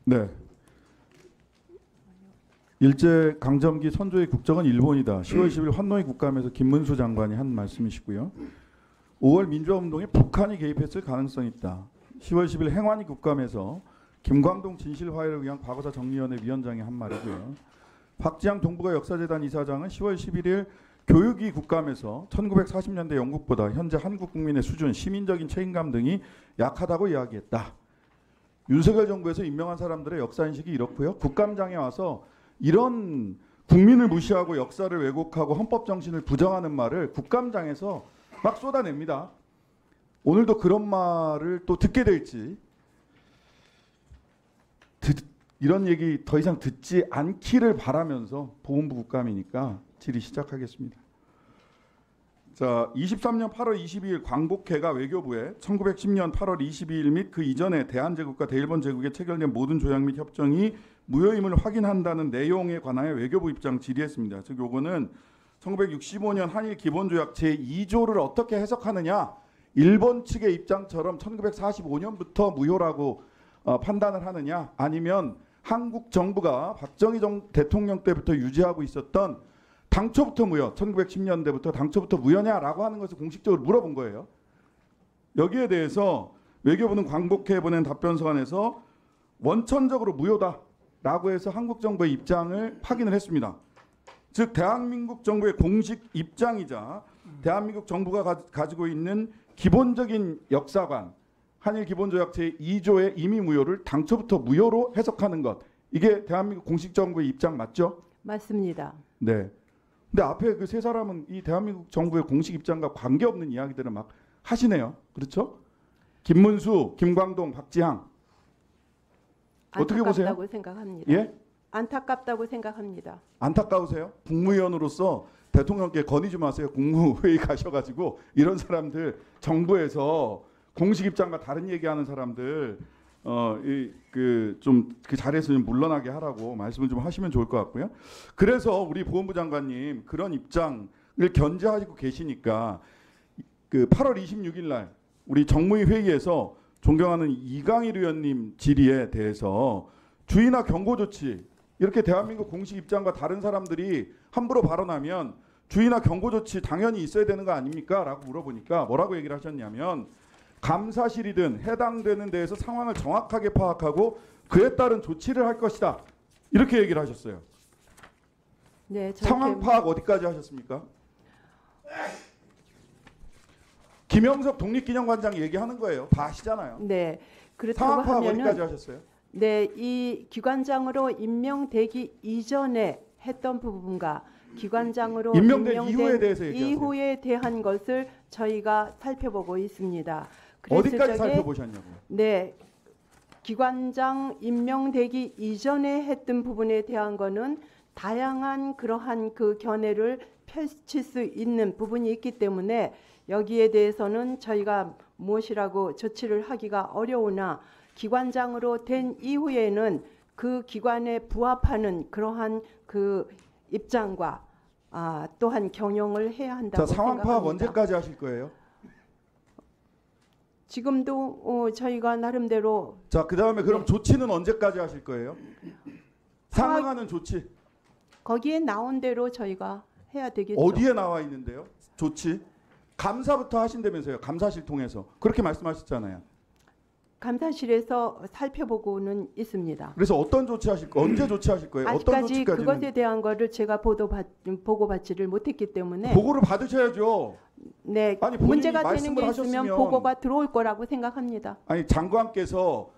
네. 일제 강점기 선조의 국적은 일본이다. 10월 10일 환노이 국감에서 김문수 장관이 한 말씀이시고요. 5월 민주화운동에 북한이 개입했을 가능성이 있다. 10월 10일 행안위 국감에서 김광동 진실화해를 위한 과거사 정리위원회 위원장이 한 말이고요. 박지향 동북아 역사재단 이사장은 10월 11일 교육위 국감에서 1940년대 영국보다 현재 한국 국민의 수준, 시민적인 책임감 등이 약하다고 이야기했다. 윤석열 정부에서 임명한 사람들의 역사인식이 이렇고요. 국감장에 와서 이런 국민을 무시하고 역사를 왜곡하고 헌법 정신을 부정하는 말을 국감장에서 막 쏟아냅니다. 오늘도 그런 말을 또 듣게 될지 이런 얘기 더 이상 듣지 않기를 바라면서 보훈부 국감이니까 질의 시작하겠습니다. 자, 23년 8월 22일 광복회가 외교부에 1910년 8월 22일 및 그 이전에 대한제국과 대일본 제국에 체결된 모든 조약 및 협정이 무효임을 확인한다는 내용에 관하여 외교부 입장 질의했습니다. 즉 요거는 1965년 한일 기본조약 제2조를 어떻게 해석하느냐, 일본 측의 입장처럼 1945년부터 무효라고 판단을 하느냐, 아니면 한국 정부가 박정희 대통령 때부터 유지하고 있었던 당초부터 무효, 1910년대부터 당초부터 무효냐라고 하는 것을 공식적으로 물어본 거예요. 여기에 대해서 외교부는 광복회에 보낸 답변서 안에서 원천적으로 무효다라고 해서 한국 정부의 입장을 확인을 했습니다. 즉 대한민국 정부의 공식 입장이자 대한민국 정부가 가지고 있는 기본적인 역사관, 한일 기본조약 제2조의 임의 무효를 당초부터 무효로 해석하는 것, 이게 대한민국 공식 정부의 입장 맞죠? 맞습니다. 네. 근데 앞에 그 세 사람은 이 대한민국 정부의 공식 입장과 관계없는 이야기들을 막 하시네요. 그렇죠? 김문수, 김광동, 박지향. 어떻게 보세요? 안타깝다고 생각합니다. 예? 안타깝다고 생각합니다. 안타까우세요? 국무위원으로서 대통령께 건의 좀 하세요. 국무회의 가셔가지고 이런 사람들, 정부에서 공식 입장과 다른 얘기하는 사람들 좀 그 자리에서 좀 물러나게 하라고 말씀을 좀 하시면 좋을 것 같고요. 그래서 우리 보훈부 장관님 그런 입장을 견제하고 계시니까 그 8월 26일 날 우리 정무위 회의에서 존경하는 이강일 의원님 질의에 대해서 주의나 경고 조치, 이렇게 대한민국 공식 입장과 다른 사람들이 함부로 발언하면 주의나 경고 조치 당연히 있어야 되는 거 아닙니까? 라고 물어보니까 뭐라고 얘기를 하셨냐면, 감사실이든 해당되는 데에서 상황을 정확하게 파악하고 그에 따른 조치를 할 것이다. 이렇게 얘기를 하셨어요. 네, 상황 파악 어디까지 하셨습니까? 김영석 독립기념관장 얘기하는 거예요. 다 아시잖아요. 네, 그렇다고 상황 파악 하면은 어디까지 하셨어요? 네, 이 기관장으로 임명되기 이전에 했던 부분과 기관장으로 임명된 이후에 대해서 얘기하세요. 이후에 대한 것을 저희가 살펴보고 있습니다. 그랬을 어디까지 적에 살펴보셨냐고요? 네, 기관장 임명되기 이전에 했던 부분에 대한 거는 다양한 그러한 그 견해를 펼칠 수 있는 부분이 있기 때문에 여기에 대해서는 저희가 무엇이라고 조치를 하기가 어려우나, 기관장으로 된 이후에는 그 기관에 부합하는 그러한 그 입장과 또한 경영을 해야 한다고 자, 상황 파악 생각합니다. 언제까지 하실 거예요? 지금도 저희가 나름대로. 자, 그 다음에 그럼 네. 조치는 언제까지 하실 거예요? 상응하는 조치. 거기에 나온 대로 저희가 해야 되겠죠. 어디에 나와 있는데요? 조치. 감사부터 하신다면서요. 감사실 통해서. 그렇게 말씀하셨잖아요. 감사실에서 살펴보고는 있습니다. 그래서 어떤 조치 하실 거예요? 언제 조치하실 거예요? 어떤 아직까지 조치까지는? 그것에 대한 거를 제가 보고받지를 못했기 때문에. 보고를 받으셔야죠. 네, 아니, 본인이 문제가 되는 말씀을 게 있으면 하셨으면- 보고가 들어올 거라고 생각합니다. 아니, 장관께서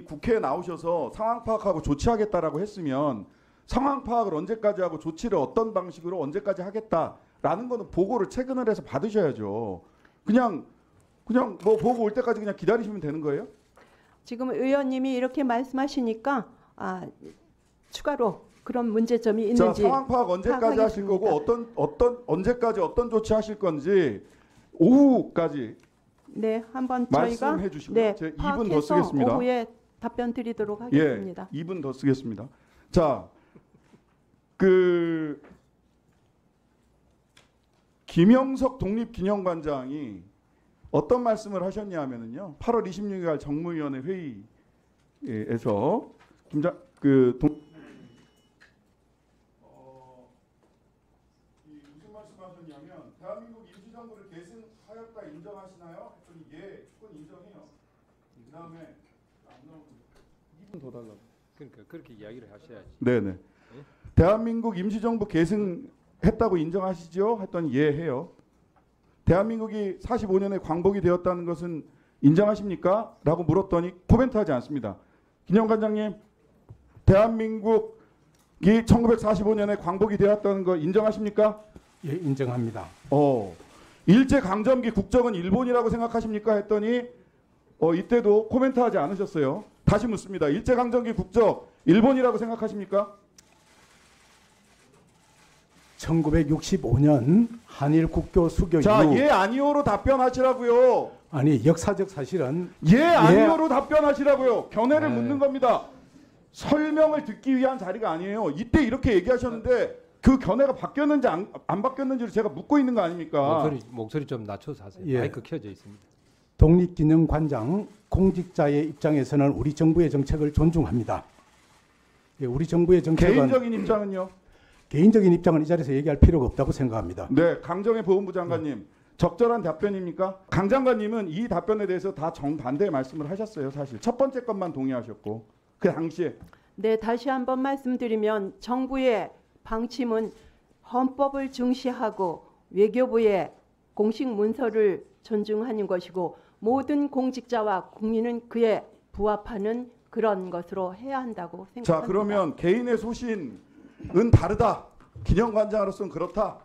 국회에 나오셔서 상황 파악하고 조치하겠다라고 했으면 상황 파악을 언제까지 하고 조치를 어떤 방식으로 언제까지 하겠다라는 거는 보고를 체근을 해서 받으셔야죠. 그냥 뭐 보고 올 때까지 그냥 기다리시면 되는 거예요? 지금 의원님이 이렇게 말씀하시니까 추가로 그런 문제점이 있는지. 자, 상황 파악 언제까지 하실 거고 언제까지 어떤 조치 하실 건지 오후까지 네, 한번 저희가 말씀해 주시고요. 제가 2분 더 파악해서 쓰겠습니다. 오후에 답변 드리도록 하겠습니다. 2분 더 쓰겠습니다. 자, 김영석 독립기념관장이 어떤 말씀을 하셨냐 하면은요. 8월 26일 정무위원회 회의 에서 김장 그 무슨 말씀하셨냐면 대한민국 임시정부를 계승하였다 인정하시나요? 했더니 예, 그건 인정해요. 그다음에 안 나오는 2분 더 달라고. 그러니까 그렇게 이야기를 하셔야지. 네네. 대한민국 임시정부 계승했다고 인정하시죠? 했더니 예 해요. 대한민국이 45년에 광복이 되었다는 것은 인정하십니까? 라고 물었더니 코멘트하지 않습니다. 김영관장님, 대한민국이 1945년에 광복이 되었다는 거 인정하십니까? 예, 인정합니다. 일제 강점기 국적은 일본이라고 생각하십니까? 했더니 이때도 코멘트하지 않으셨어요. 다시 묻습니다. 일제 강점기 국적 일본이라고 생각하십니까? 1965년 한일 국교 수교 자, 이후 예 아니오로 답변하시라고요. 아니 역사적 사실은 예 아니오로 답변하시라고요. 견해를 네. 묻는 겁니다. 설명을 듣기 위한 자리가 아니에요. 이때 이렇게 얘기하셨는데 그 견해가 바뀌었는지 안 바뀌었는지를 제가 묻고 있는 거 아닙니까? 목소리 좀 낮춰서 하세요. 예. 마이크 켜져 있습니다. 독립기념관장 공직자의 입장에서는 우리 정부의 정책을 존중합니다. 예, 우리 정부의 정책은 개인적인 입장은요? 개인적인 입장은 이 자리에서 얘기할 필요가 없다고 생각합니다. 네, 강정의 보훈부 장관님 적절한 답변입니까? 강 장관님은 이 답변에 대해서 다 정반대의 말씀을 하셨어요. 사실 첫 번째 것만 동의하셨고 그 당시에 네, 다시 한번 말씀드리면 정부의 방침은 헌법을 중시하고 외교부의 공식 문서를 존중하는 것이고 모든 공직자와 국민은 그에 부합하는 그런 것으로 해야 한다고 생각합니다. 자, 그러면 개인의 소신은 다르다. 기념관장으로서는 그렇다.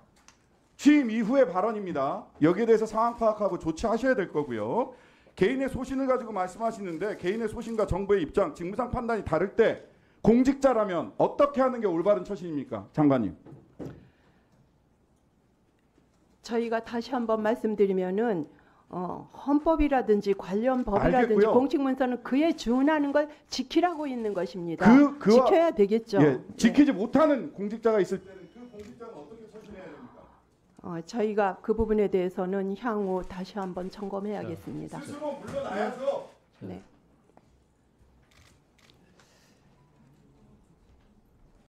취임 이후의 발언입니다. 여기에 대해서 상황 파악하고 조치하셔야 될 거고요. 개인의 소신을 가지고 말씀하시는데 개인의 소신과 정부의 입장, 직무상 판단이 다를 때 공직자라면 어떻게 하는 게 올바른 처신입니까? 장관님. 저희가 다시 한번 말씀드리면은 헌법이라든지 관련 법이라든지 알겠고요. 공식 문서는 그에 준하는 걸 지키라고 있는 것입니다. 그와- 지켜야 되겠죠. 예, 지키지 못하는 공직자가 있을 때는 그 공직자는 어떻게 처신해야 됩니까? 저희가 그 부분에 대해서는 향후 다시 한번 점검해야겠습니다. 스스로 물러나야죠. 네.